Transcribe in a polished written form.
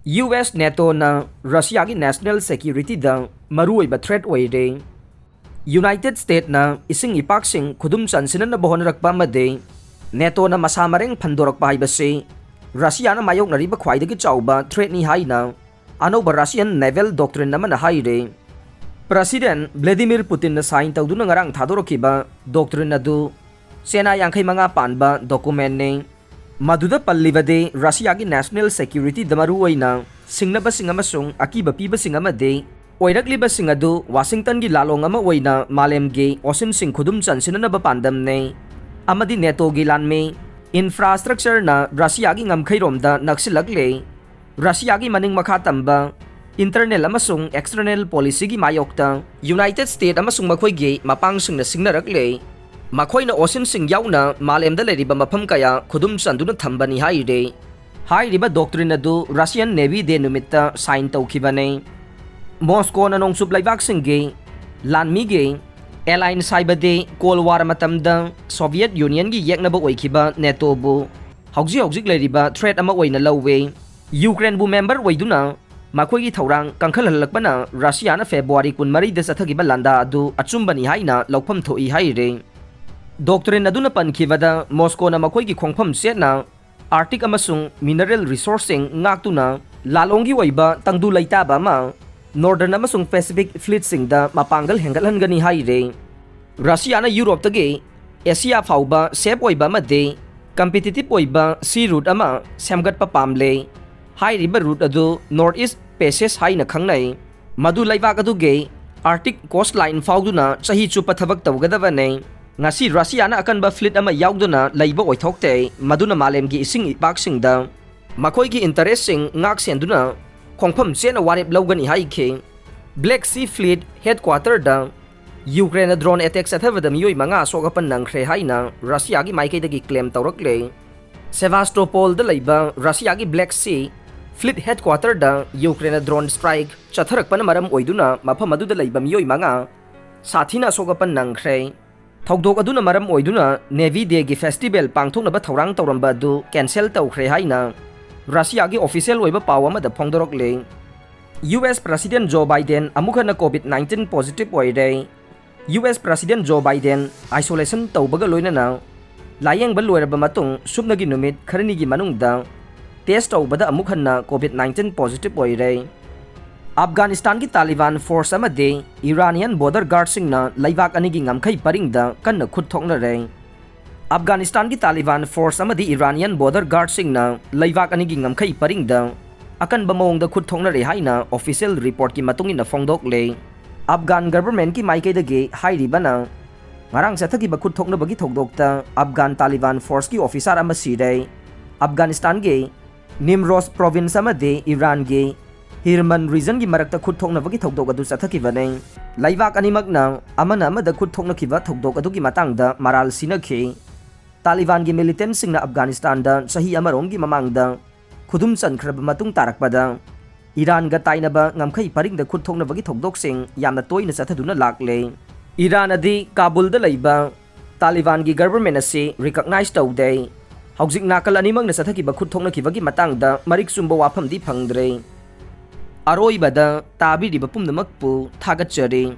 US NATO na Russia ki national security da Maru Oiba threat oire. United States na ising ipaksing khudum sansinan na bohonrakpa made NATO na masamareng pandorakpa haibase Russia na mayok nariba khwaidagi chauba threat ni haina anoba Russian naval doctrine naman na haire. President Vladimir Putin na sign tawduna ngarang thadorokiba doctrine adu sena yangkai mga panba document ne Maduda pallibade Russia ki national security damaru oina singnaba singamasung akiba piba singamade oiragliba singadu Washington gi lalong ama oina malemge osin sing khudum chansinana ba pandam ne amadi NATO gi lanme infrastructure na Russia gi ngamkhairomda naksilagle Russia gi maning makha tamba internal amasung external policy gi mayokta United States amasung makhoi gi mapang singna singnarakle Makoy na osin sing yaw na malemda leriba mapam kaya khudum sanduna thambani haire. Hairiba doctrine adu Russian Navy de numitta sign tawkhibane. Moscow na nong sublaybak singge lanmige airline saibade Cold War matamda Soviet Union gi yeknaba oikhiba NATO bu hauji leriba threat ama oina lawwe Ukraine bu member oiduna makoy gi thorang kangkhalhalakbana Russia na February 13 da sathagiba landa adu achumbani haina lawpham thoi haire. Doctrine aduna pankibada Moscow na makoy gi khongpham setna Arctic amasung mineral resourcing ngaktuna lalonggi oiba tangdu laitaba ma Northern amasung Pacific fleet singda mapanggal hengalhangani haire. Russia na Europe tage Asia fauba sep oiba made competitive oiba sea route ama semgat pa pamle hairiba route adu Northeast Passage haina khangnai madu laibak adu ge Arctic coastline fauduna chahi chupa thabak tawgadabane ngasi Russia na akan ba fleet ama yauduna laiba oithokte maduna malemgi ising ipaksingda makoy gi interesting ngak senduna khongpham sena warep lawgani haike Black Sea Fleet headquarter da Ukraine drone attack sathavada miyoi manga sogapan nangkhre haina Russia gi maikei dagi claim tawrakle Sevastopol da laiba Russia gi Black Sea Fleet headquarter da Ukraine drone strike chatharakpan maram oiduna mafam adu da laiba miyoi manga sathina sogapan nangkhre Thogdok aduna maram oiduna Navy Day gi festival pangthoknaba thorang tawramba du cancel tawkhre haina Russia gi official oiba pawa ma da phongdorokle US President Joe Biden amukhana COVID-19 positive oire US President Joe Biden isolation tawbaga loinana layengba loiraba matung subnagi numit kharani gi manungda test tawbada amukhana COVID-19 positive oire Afghanistan ki Taliban force amade Iranian border guard singna laibak ani gi ngamkhai paringda kanna khut thokna re Afghanistan ki Taliban force amade Iranian border guard singna laibak ani gi ngamkhai paringda akan bamong da khut thokna re haina official report ki matungin na phongdok le Afghan government ki maikei dage hairi bana ngarang sathaki ba khut thokna bagi thokdokta Afghan Taliban force ki officer ama sire Afghanistan ge Nimroz province amade Iran ge Hirman region gi marakta khut thokna bagi thokdok adu sathaki bane laibak animak na amana amada khut thokna kiba thokdok adu gi matangda maral sinakhe Taliban gi militant singna Afghanistan da sahi amarom gi mamangda khudum sankrab matung tarakpada Iran ga tainaba ngamkhai paringda khut thokna bagi thokdok sing yamna toina sathaduna lakle Iran adi Kabul da laiba Taliban gi government ase recognize tawde haujik nakal animak na sathaki ba khut thokna kibagi matangda marik sumba wafam di phangdre Oiba da tabi di bapum namakpu thagat chari